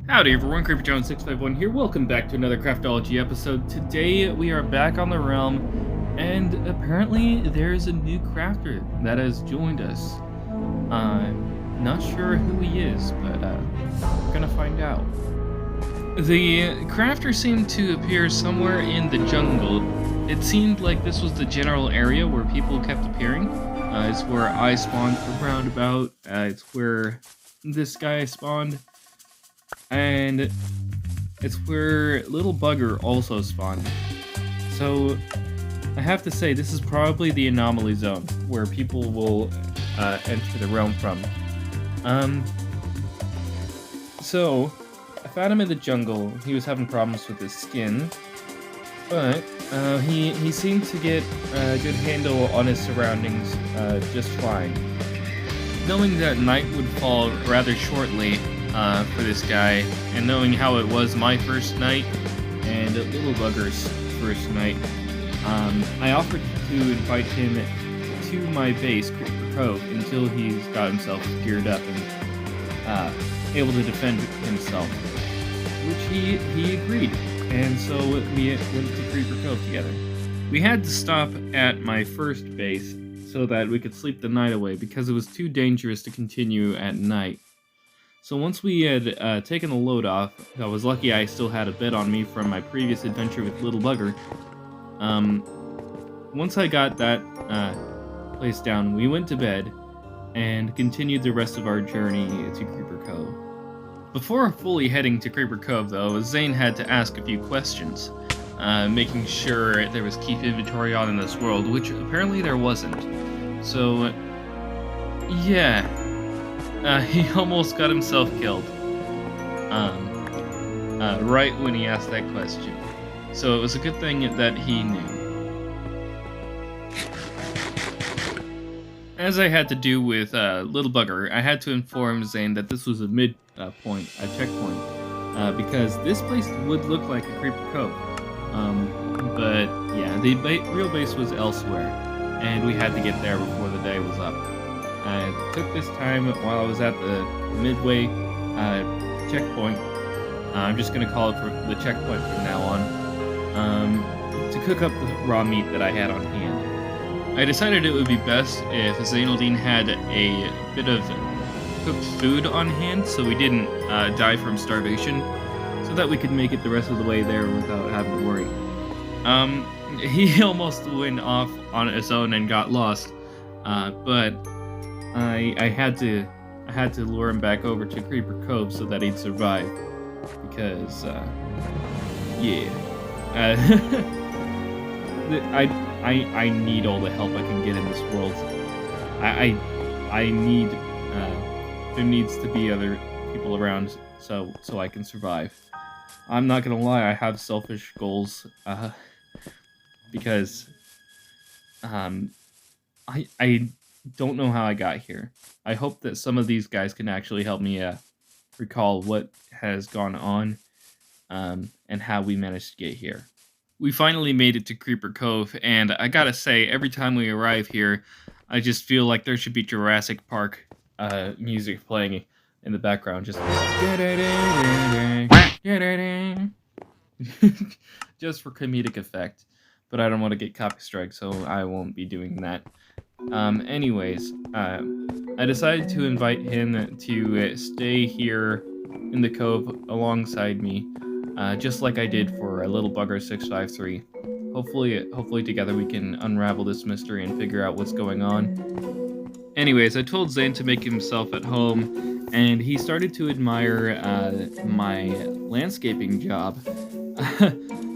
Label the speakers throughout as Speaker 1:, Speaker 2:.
Speaker 1: Howdy everyone, CreeperJones651 here. Welcome back to another Craftology episode. Today we are back on the realm, and apparently there's a new crafter that has joined us. I'm not sure who he is, but we're gonna find out. The crafter seemed to appear somewhere in the jungle. It seemed like this was the general area where people kept appearing. It's where I spawned from roundabout. It's where this guy spawned. And it's where Little Bugger also spawned. So I have to say, this is probably the anomaly zone where people will enter the realm from. So I found him in the jungle. He was having problems with his skin, but he seemed to get a good handle on his surroundings just fine. Knowing that night would fall rather shortly for this guy, and knowing how it was my first night and Little Bugger's first night, I offered to invite him to my base, Creeper Cove, until he's got himself geared up and able to defend himself, which he agreed, and so we went to Creeper Cove together. We had to stop at my first base so that we could sleep the night away because it was too dangerous to continue at night. So once we had taken the load off, I was lucky I still had a bed on me from my previous adventure with Little Bugger. Once I got that place down, we went to bed and continued the rest of our journey to Creeper Cove. Before fully heading to Creeper Cove, though, Zane had to ask a few questions, making sure there was keep inventory on in this world, which apparently there wasn't. So, yeah. He almost got himself killed. Right when he asked that question. So it was a good thing that he knew. As I had to do with Little Bugger, I had to inform Zane that this was a checkpoint, because this place would look like a Creeper Cove. But yeah, the real base was elsewhere, and we had to get there before the day was up. I took this time while I was at the midway checkpoint. I'm just going to call it for the checkpoint from now on, to cook up the raw meat that I had on hand. I decided it would be best if Zainaldine had a bit of cooked food on hand so we didn't die from starvation, so that we could make it the rest of the way there without having to worry. He almost went off on his own and got lost, but I had to lure him back over to Creeper Cove so that he'd survive, because yeah, I need all the help I can get in this world. I need there needs to be other people around so I can survive. I'm not gonna lie, I have selfish goals, because I don't know how I got here. I hope that some of these guys can actually help me recall what has gone on, and how we managed to get here. We finally made it to Creeper Cove, and I gotta say, every time we arrive here, I just feel like there should be Jurassic Park music playing in the background, just just for comedic effect. But I don't want to get copy strike, so I won't be doing that. Anyways, I decided to invite him to stay here in the cove alongside me, just like I did for Little Bugger 653. Hopefully together we can unravel this mystery and figure out what's going on. Anyways, I told Zane to make himself at home, and he started to admire my landscaping job.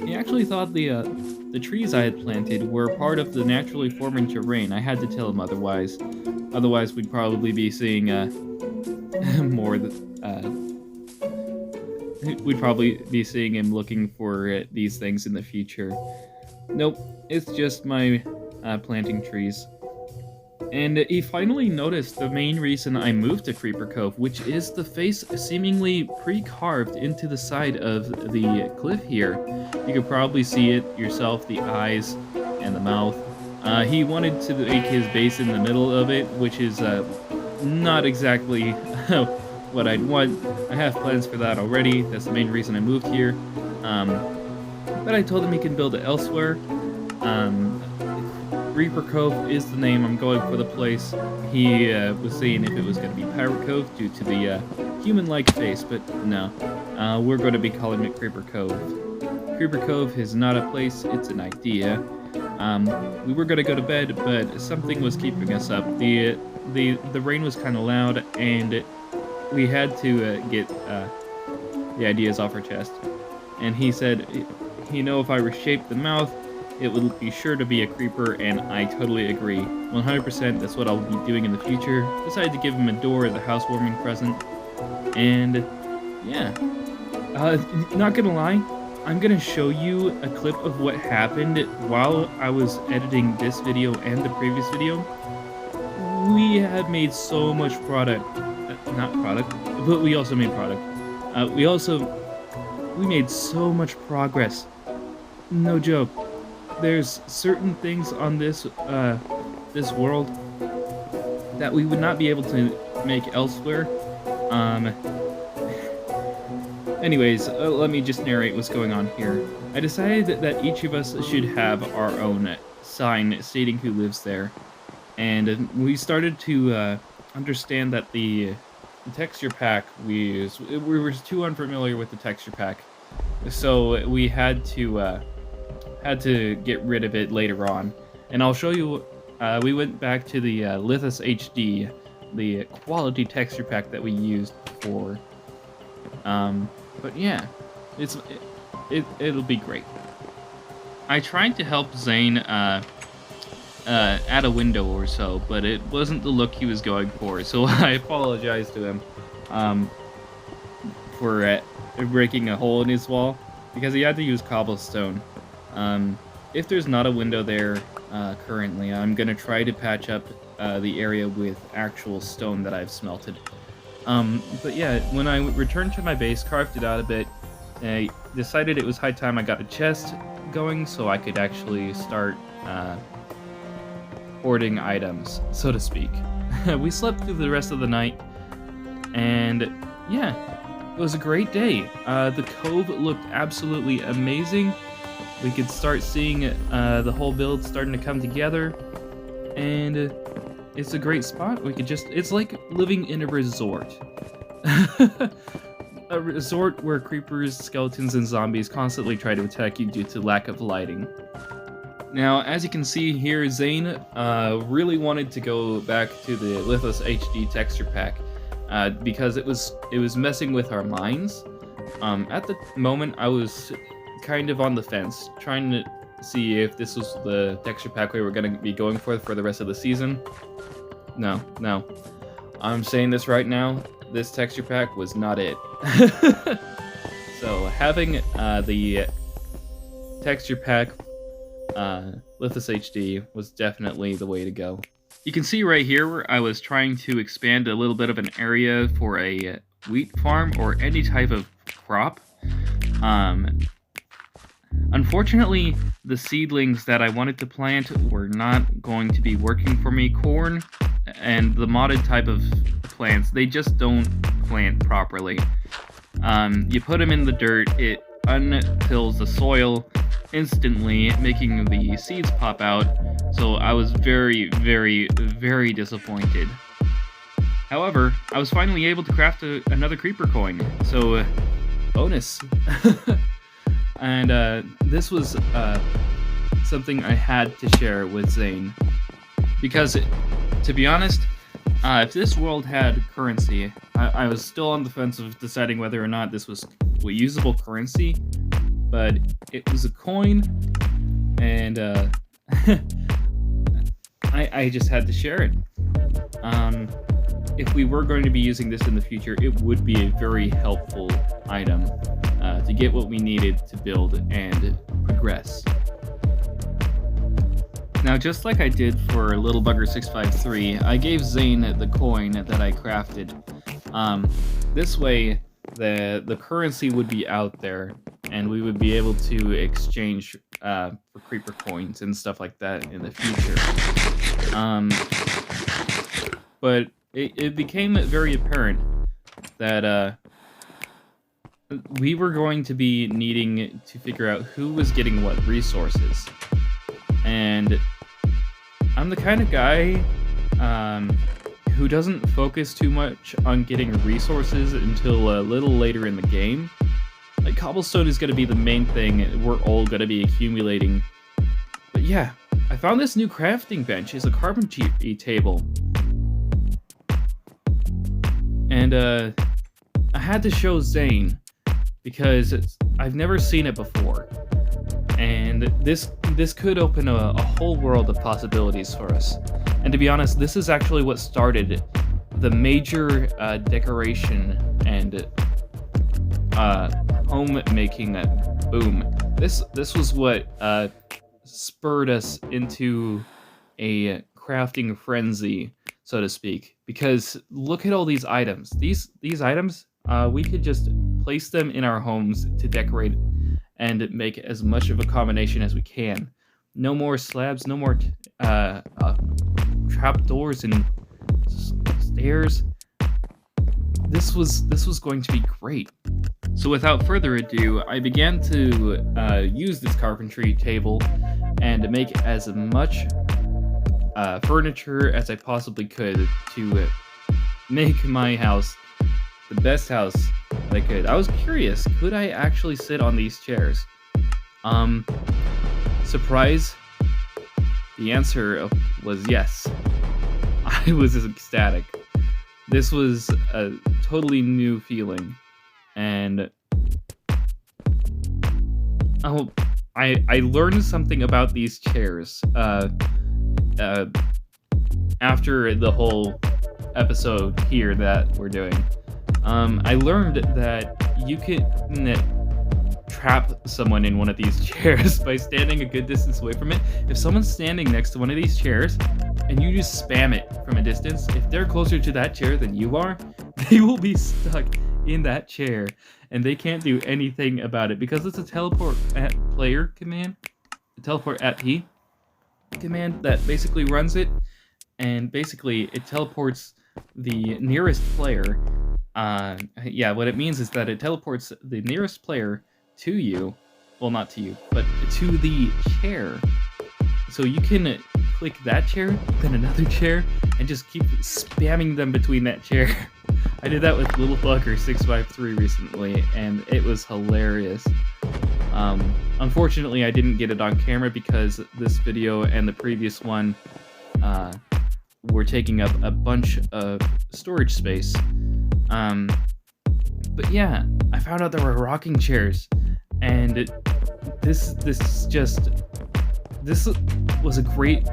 Speaker 1: He actually thought the trees I had planted were part of the naturally forming terrain. I had to tell him otherwise. Otherwise, we'd probably be seeing more. We'd probably be seeing him looking for these things in the future. Nope, it's just my planting trees. And he finally noticed the main reason I moved to Creeper Cove, which is the face seemingly pre-carved into the side of the cliff here. You could probably see it yourself, the eyes and the mouth. He wanted to make his base in the middle of it, which is not exactly what I'd want. I have plans for that already. That's the main reason I moved here. But I told him he can build it elsewhere. Um, Reaper Cove is the name. I'm going for the place. He was saying if it was going to be Pirate Cove due to the human-like face, but no. We're going to be calling it Creeper Cove. Creeper Cove is not a place, it's an idea. We were going to go to bed, but something was keeping us up. The rain was kind of loud, and we had to get the ideas off our chest. And he said, if I reshape the mouth, it would be sure to be a creeper, and I totally agree. 100%, that's what I'll be doing in the future. Decided to give him a door as a housewarming present. And, yeah. Not gonna lie, I'm gonna show you a clip of what happened while I was editing this video and the previous video. We had made so much product. Not product, but we also made product. We made so much progress. No joke. There's certain things on this world that we would not be able to make elsewhere. Anyways, let me just narrate what's going on here. I decided that each of us should have our own sign stating who lives there. And we started to understand that the texture pack we use, we were too unfamiliar with the texture pack. So we had to get rid of it later on. And I'll show you, we went back to the Lithos HD, the quality texture pack that we used before. But yeah, it'll be great. I tried to help Zane add a window or so, but it wasn't the look he was going for, so I apologize to him for breaking a hole in his wall, because he had to use cobblestone. If there's not a window there currently, I'm gonna try to patch up the area with actual stone that I've smelted. But yeah, when I returned to my base, carved it out a bit, I decided it was high time I got a chest going so I could actually start hoarding items, so to speak. We slept through the rest of the night, and yeah, it was a great day. The cove looked absolutely amazing. We could start seeing the whole build starting to come together, and it's a great spot. It's like living in a resort. A resort where creepers, skeletons, and zombies constantly try to attack you due to lack of lighting. Now, as you can see here, Zane really wanted to go back to the Lithos HD texture pack because it was messing with our minds. At the moment, I was kind of on the fence, trying to see if this was the texture pack we were going to be going for the rest of the season. No. I'm saying this right now, this texture pack was not it. So having the texture pack Lithos HD was definitely the way to go. You can see right here where I was trying to expand a little bit of an area for a wheat farm or any type of crop. Unfortunately, the seedlings that I wanted to plant were not going to be working for me. Corn and the modded type of plants, they just don't plant properly. You put them in the dirt, it untills the soil instantly, making the seeds pop out, so I was very, very, very disappointed. However, I was finally able to craft another creeper coin, so bonus. And this was something I had to share with Zane, because to be honest, if this world had currency, I was still on the fence of deciding whether or not this was a usable currency, but it was a coin, and I just had to share it. If we were going to be using this in the future, it would be a very helpful item to get what we needed to build and progress. Now, just like I did for Little Bugger 653, I gave Zane the coin that I crafted. This way, the currency would be out there, and we would be able to exchange for creeper coins and stuff like that in the future. But it became very apparent that we were going to be needing to figure out who was getting what resources. And I'm the kind of guy who doesn't focus too much on getting resources until a little later in the game. Like, cobblestone is going to be the main thing we're all going to be accumulating. But yeah, I found this new crafting bench. It's a carpentry table. And I had to show Zane because I've never seen it before. And this could open a whole world of possibilities for us. And to be honest, this is actually what started the major decoration and homemaking boom. This was what spurred us into a crafting frenzy, so to speak. Because look at all these items. These items, we could just place them in our homes to decorate and make as much of a combination as we can. No more slabs, no more trapdoors and stairs. This was going to be great. So without further ado, I began to use this carpentry table and make as much furniture as I possibly could to make my house the best house I could. I was curious, could I actually sit on these chairs? Surprise, the answer was yes. I was ecstatic. This was a totally new feeling, and I learned something about these chairs after the whole episode here that we're doing. I learned that you can trap someone in one of these chairs by standing a good distance away from it. If someone's standing next to one of these chairs and you just spam it from a distance, if they're closer to that chair than you are, they will be stuck in that chair and they can't do anything about it because it's a teleport at player command, a teleport at P command that basically runs it, and basically it teleports the nearest player. Yeah, what it means is that it teleports the nearest player to you, well, not to you, but to the chair. So you can click that chair, then another chair, and just keep spamming them between that chair. I did that with Little Bugger 653 recently, and it was hilarious. Unfortunately, I didn't get it on camera because this video and the previous one were taking up a bunch of storage space. But yeah, I found out there were rocking chairs, and this was a great.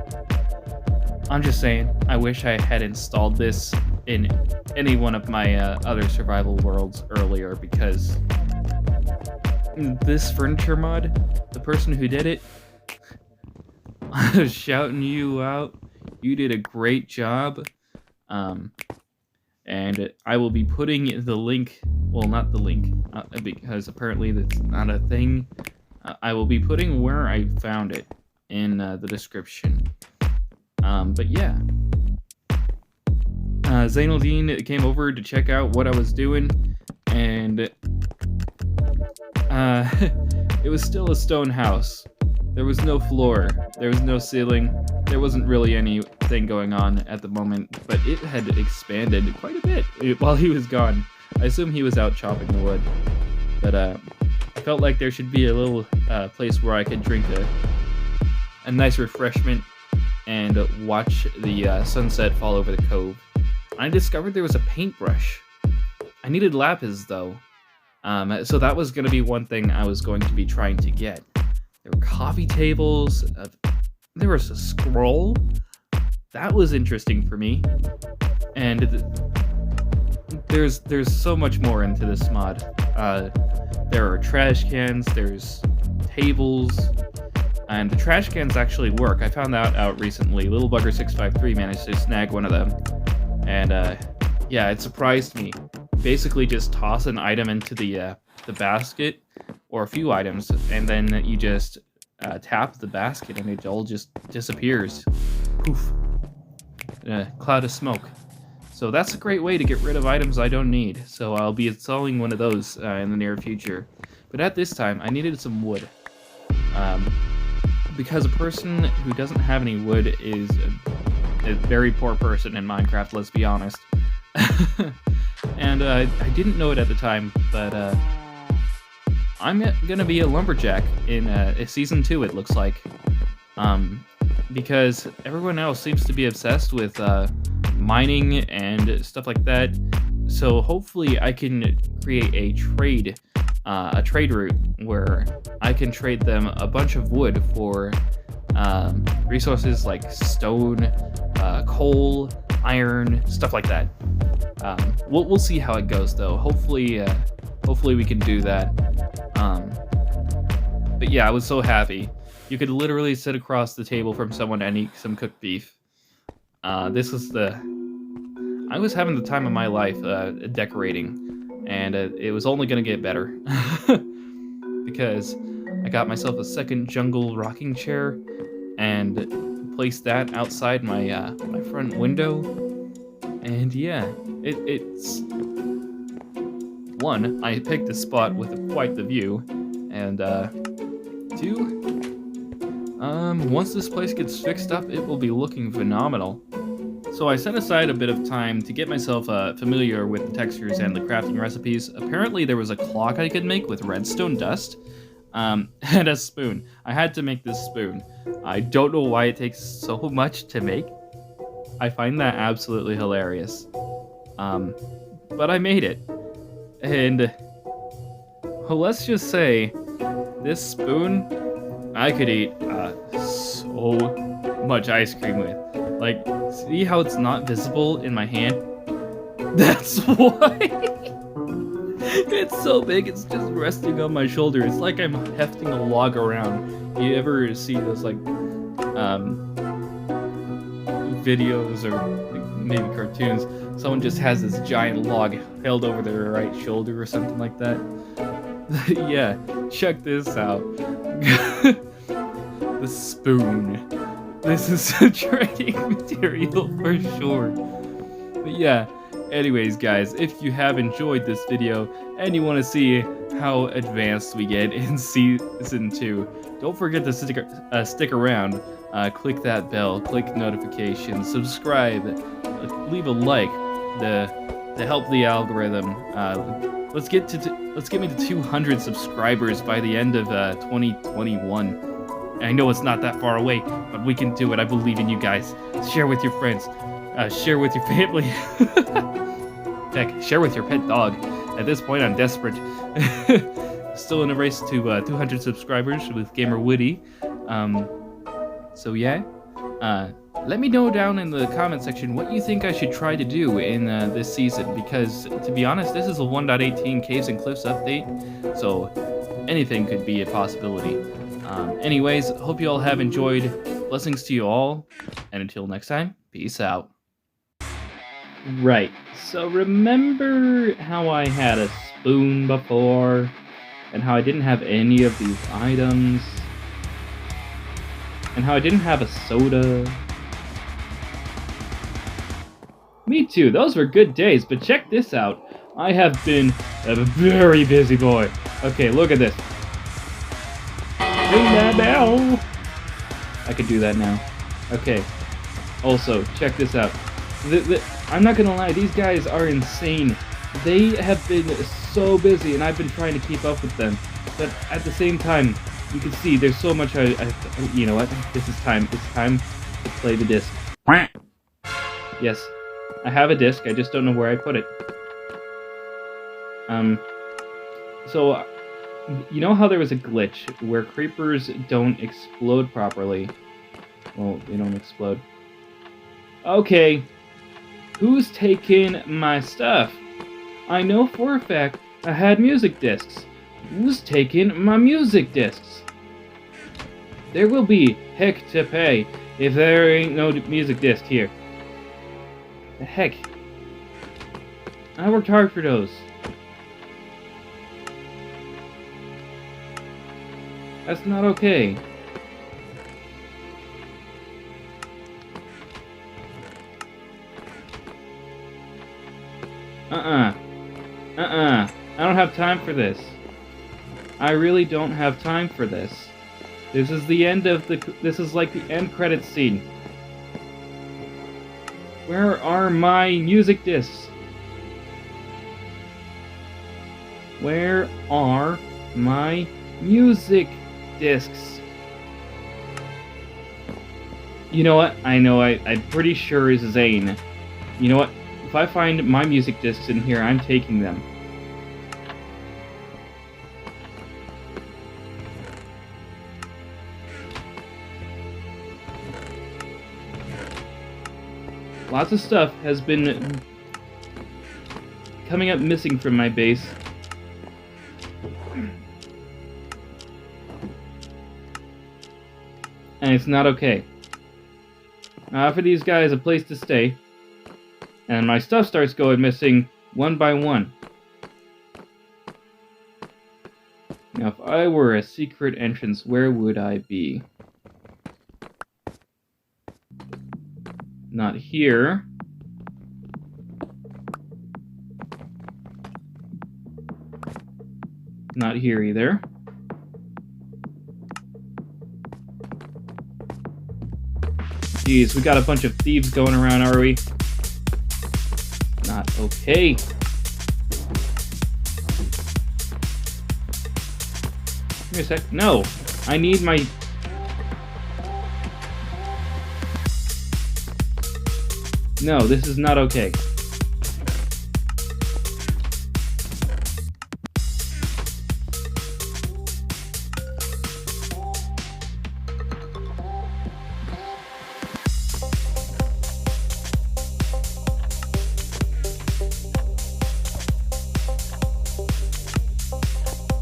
Speaker 1: I'm just saying, I wish I had installed this in any one of my other survival worlds earlier, because this furniture mod, the person who did it, I was shouting you out. You did a great job. And I will be putting the link, well, not the link, because apparently that's not a thing. I will be putting where I found it in the description. But yeah. Zainuddin came over to check out what I was doing, and it was still a stone house. There was no floor, there was no ceiling, there wasn't really anything going on at the moment, but it had expanded quite a bit while he was gone. I assume he was out chopping wood, but I felt like there should be a little place where I could drink a nice refreshment and watch the sunset fall over the cove. I discovered there was a paintbrush. I needed lapis though, so that was going to be one thing I was going to be trying to get. There were coffee tables, there was a scroll. That was interesting for me. And there's so much more into this mod. There are trash cans, there's tables, and the trash cans actually work. I found that out recently. Little Bugger 653 managed to snag one of them. And yeah, it surprised me. Basically just toss an item into the basket, or a few items, and then you just tap the basket and it all just disappears. Poof. In a cloud of smoke. So that's a great way to get rid of items I don't need. So I'll be installing one of those in the near future. But at this time, I needed some wood. Because a person who doesn't have any wood is a very poor person in Minecraft, let's be honest. And I didn't know it at the time, but I'm gonna be a lumberjack in Season 2, it looks like. Because everyone else seems to be obsessed with mining and stuff like that. So hopefully I can create a trade route where I can trade them a bunch of wood for resources like stone, coal, iron, stuff like that. We'll see how it goes though. Hopefully we can do that. But yeah, I was so happy. You could literally sit across the table from someone and eat some cooked beef. I was having the time of my life decorating, and it was only gonna get better. Because I got myself a second jungle rocking chair and placed that outside my my front window. And yeah, it's one, I picked a spot with quite the view, and two, once this place gets fixed up, it will be looking phenomenal. So I set aside a bit of time to get myself familiar with the textures and the crafting recipes. Apparently there was a clock I could make with redstone dust, and a spoon. I had to make this spoon. I don't know why it takes so much to make. I find that absolutely hilarious. But I made it. And well, let's just say, this spoon, I could eat so much ice cream with. Like, see how it's not visible in my hand? That's why. It's so big, it's just resting on my shoulder. It's like I'm hefting a log around. You ever see those, like, videos or maybe cartoons? Someone just has this giant log held over their right shoulder or something like that. Yeah, check this out. The spoon. This is a trading material for sure. But yeah, anyways guys, if you have enjoyed this video and you want to see how advanced we get in Season 2, don't forget to stick around. Click that bell, click notifications, subscribe, leave a like to help the algorithm. Let's get me to 200 subscribers by the end of 2021. I know it's not that far away, but we can do it. I believe in you guys. Share with your friends. Share with your family. Heck, share with your pet dog. At this point, I'm desperate. Still in a race to 200 subscribers with Gamer Woody. So yeah. Let me know down in the comment section what you think I should try to do in this season, because to be honest, this is a 1.18 Caves and Cliffs update, so anything could be a possibility. Anyways, hope you all have enjoyed. Blessings to you all, and until next time, peace out. Right, so remember how I had a spoon before, and how I didn't have any of these items, and how I didn't have a soda? Me too, those were good days, but check this out. I have been a very busy boy. Okay, look at this. Ring that bell! I could do that now. Okay. Also, check this out. I'm not gonna lie, these guys are insane. They have been so busy, and I've been trying to keep up with them. But at the same time, you can see there's so much you know what? This is time. It's time to play the disc. Yes, I have a disc. I just don't know where I put it. So, you know how there was a glitch where creepers don't explode properly? Well, they don't explode. Okay. Who's taking my stuff? I know for a fact I had music discs. Who's taking my music discs? There will be heck to pay if there ain't no music disc here. The heck? I worked hard for those. That's not okay. time for this. I really don't have time for this. This is the end of the... This is like the end credits scene. Where are my music discs? Where are my music discs? You know what? I know, I'm pretty sure it's Zane. You know what? If I find my music discs in here, I'm taking them. Lots of stuff has been coming up missing from my base. And it's not okay. I offer these guys a place to stay, and my stuff starts going missing one by one. Now, if I were a secret entrance, where would I be? Not here. Not here either. Jeez, we got a bunch of thieves going around, are we? Not okay. Give me a sec. No! I need my... No, this is not okay.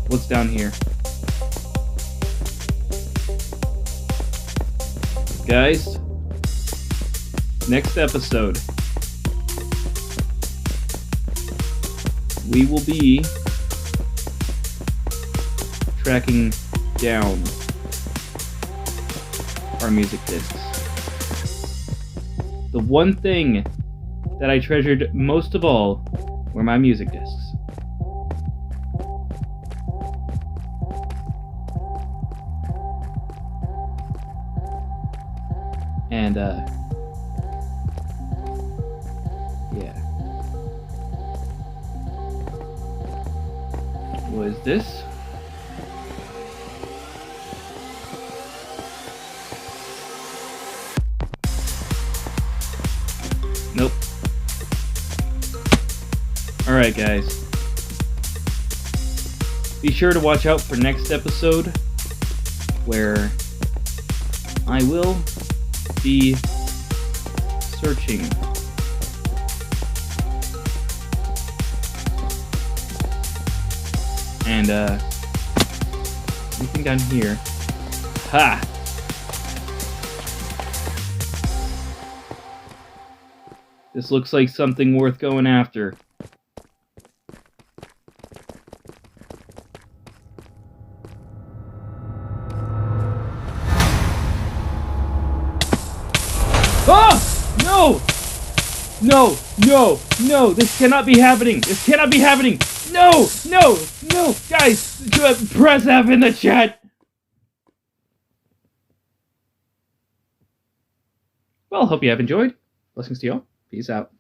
Speaker 1: What's down here? Guys, next episode, we will be tracking down our music discs. The one thing that I treasured most of all were my music discs. And, yeah. What is this? Nope. Alright, guys. Be sure to watch out for next episode, where I will be searching and anything down here. Ha! This looks like something worth going after. Ah! No! No! No! No! This cannot be happening! This cannot be happening! No! No! No! Guys! Press F in the chat! Well, hope you have enjoyed. Blessings to you all. Peace out.